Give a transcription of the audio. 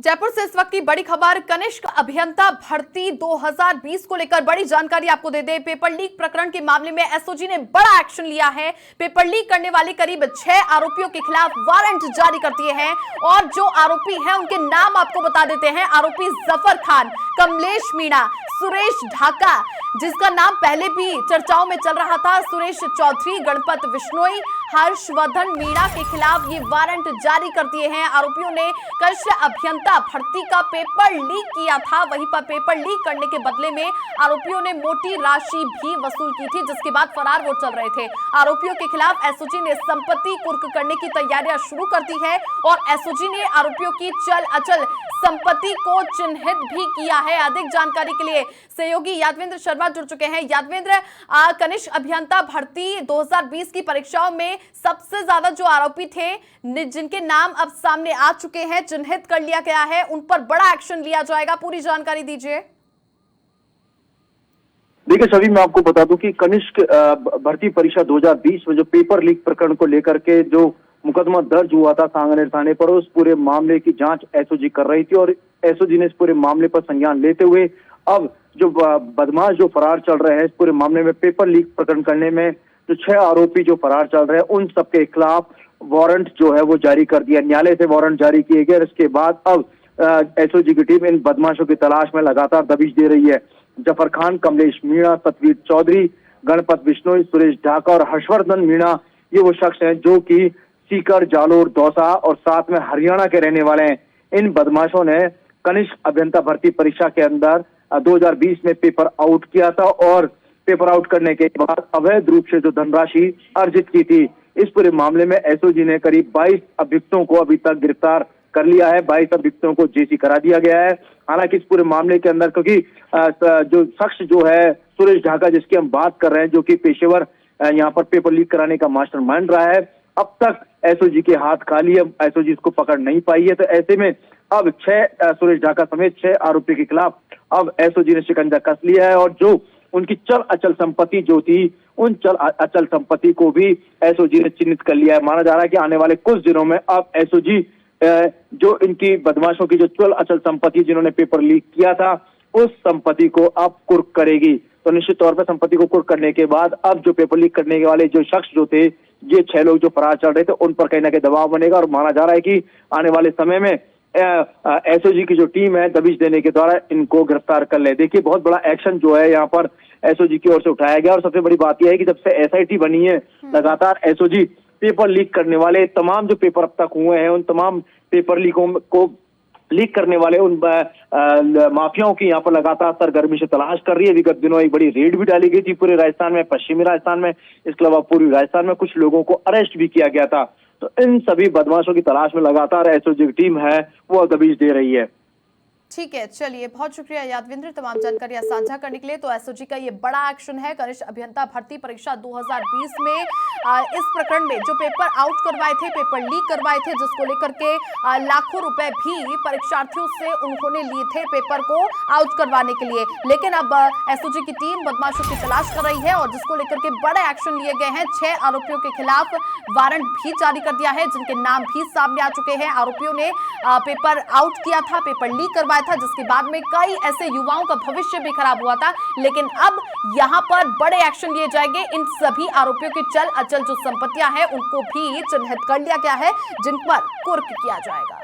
जयपुर से इस वक्त की बड़ी खबर कनिष्क अभियंता भर्ती 2020 को लेकर बड़ी जानकारी आपको दे दे। पेपर लीक प्रकरण के मामले में एसओजी ने बड़ा एक्शन लिया है। पेपर लीक करने वाले करीब 6 आरोपियों के खिलाफ वारंट जारी कर दिए हैं और जो आरोपी हैं उनके नाम आपको बता देते हैं। आरोपी जफर खान, कमलेश मीणा, सुरेश ढाका, जिसका नाम पहले भी चर्चाओं में चल रहा था, सुरेश चौधरी, गणपत बिश्नोई, हर्षवर्धन मीणा के खिलाफ ये वारंट जारी कर दिए हैं। आरोपियों ने कनिष्क अभियंता भर्ती का पेपर लीक किया था। वहीं पर पेपर लीक करने के बदले में आरोपियों ने मोटी राशि भी वसूल की थी, जिसके बाद फरार वो चल रहे थे। आरोपियों के खिलाफ एसओजी ने संपत्ति कुर्क करने की तैयारियां शुरू कर दी है और एसओजी ने आरोपियों की चल अचल संपत्ति को चिन्हित भी किया है। अधिक जानकारी के लिए सहयोगी यादवेंद्र शर्मा जुड़ चुके हैं। यादवेंद्र, कनिष्क अभियंता भर्ती 2020 की परीक्षाओं में सबसे ज्यादा जो आरोपी थे, जिनके नाम अब सामने आ चुके हैं, चिन्हित कर लिया गया है, उन पर बड़ा एक्शन लिया जाएगा, पूरी जानकारी दीजिए। देखिए सभी, मैं आपको बता दूं कि कनिष्क भर्ती परीक्षा 2020 में जो पेपर लीक प्रकरण को लेकर के जो मुकदमा दर्ज हुआ था सांगानेर थाने पर, उस पूरे मामले की जांच एसओजी कर रही थी और एसओजी ने इस पूरे मामले पर संज्ञान लेते हुए अब जो बदमाश जो फरार चल रहे हैं इस पूरे मामले में पेपर लीक प्रकरण करने में जो 6 आरोपी जो फरार चल रहे हैं उन सबके खिलाफ वारंट जो है वो जारी कर दिया। न्यायालय से वारंट जारी किए गए। इसके बाद अब एसओजी की टीम इन बदमाशों की तलाश में लगातार दबिश दे रही है। जफर खान, कमलेश मीणा, सतवीर चौधरी, गणपत बिश्नोई, सुरेश ढाका और हर्षवर्धन मीणा, ये वो शख्स हैं जो कि सीकर, जालोर, दौसा और साथ में हरियाणा के रहने वाले हैं। इन बदमाशों ने कनिष्क अभियंता भर्ती परीक्षा के अंदर 2020 में पेपर आउट किया था और पेपर आउट करने के बाद अवैध रूप से जो धनराशि अर्जित की थी। इस पूरे मामले में एसओजी ने करीब 22 अभियुक्तों को अभी तक गिरफ्तार कर लिया है। 22 अभियुक्तों को जेसी करा दिया गया है। हालांकि इस पूरे मामले के अंदर क्योंकि जो शख्स जो है सुरेश ढाका, जिसकी हम बात कर रहे हैं, जो कि पेशेवर यहाँ पर पेपर लीक कराने का मास्टरमाइंड रहा है, अब तक एसओजी के हाथ खाली है, एसओजी इसको पकड़ नहीं पाई है। तो ऐसे में अब 6 सुरेश ढाका समेत 6 आरोपी के खिलाफ अब एसओजी ने शिकंजा कस लिया है और जो उनकी चल अचल संपत्ति जो थी, उन चल अचल संपत्ति को भी एसओजी ने चिन्हित कर लिया है। माना जा रहा है कि आने वाले कुछ दिनों में अब एसओजी जो इनकी बदमाशों की जो चल अचल संपत्ति जिन्होंने पेपर लीक किया था, उस संपत्ति को अब कुर्क करेगी। तो निश्चित तौर पर संपत्ति को कुर्क करने के बाद अब जो पेपर लीक करने वाले जो शख्स जो थे, ये 6 लोग जो फरार चल रहे थे, उन पर कहीं ना कहीं दबाव बनेगा और माना जा रहा है कि आने वाले समय में एसओजी की जो टीम है दबिश देने के द्वारा इनको गिरफ्तार कर ले। देखिए, बहुत बड़ा एक्शन जो है यहाँ पर एसओजी की ओर से उठाया गया और सबसे बड़ी बात यह है कि जब से एसआईटी बनी है, लगातार एसओजी पेपर लीक करने वाले तमाम जो पेपर अब तक हुए हैं, उन तमाम पेपर लीकों को लीक करने वाले उन माफियाओं की यहाँ पर लगातार सरगर्मी से तलाश कर रही है। विगत दिनों एक बड़ी रेड भी डाली गई थी पूरे राजस्थान में, पश्चिमी राजस्थान में, इसके अलावा पूर्वी राजस्थान में कुछ लोगों को अरेस्ट भी किया गया था। तो इन सभी बदमाशों की तलाश में लगातार एसओजी की टीम है वो दबिश दे रही है। ठीक है, चलिए, बहुत शुक्रिया यादवेंद्र तमाम जानकारियां साझा करने के लिए। तो एसओजी का ये बड़ा एक्शन है कनिष्क अभियंता भर्ती परीक्षा 2020 में इस प्रकरण में जो पेपर आउट करवाए थे, पेपर लीक करवाए थे, जिसको लेकर के लाखों रुपए भी परीक्षार्थियों से उन्होंने लिए थे पेपर को आउट करवाने के लिए। लेकिन अब एसओजी की टीम बदमाशों की तलाश कर रही है और जिसको लेकर के बड़े एक्शन लिए गए हैं। 6 आरोपियों के खिलाफ वारंट भी जारी कर दिया है, जिनके नाम भी सामने आ चुके हैं। आरोपियों ने पेपर आउट किया था, पेपर लीक करवाया था, जिसके बाद में कई ऐसे युवाओं का भविष्य भी खराब हुआ था। लेकिन अब यहां पर बड़े एक्शन लिए जाएंगे। इन सभी आरोपियों की चल अचल जो संपत्तियां हैं उनको भी चिन्हित कर लिया गया है, जिन पर कुर्क किया जाएगा।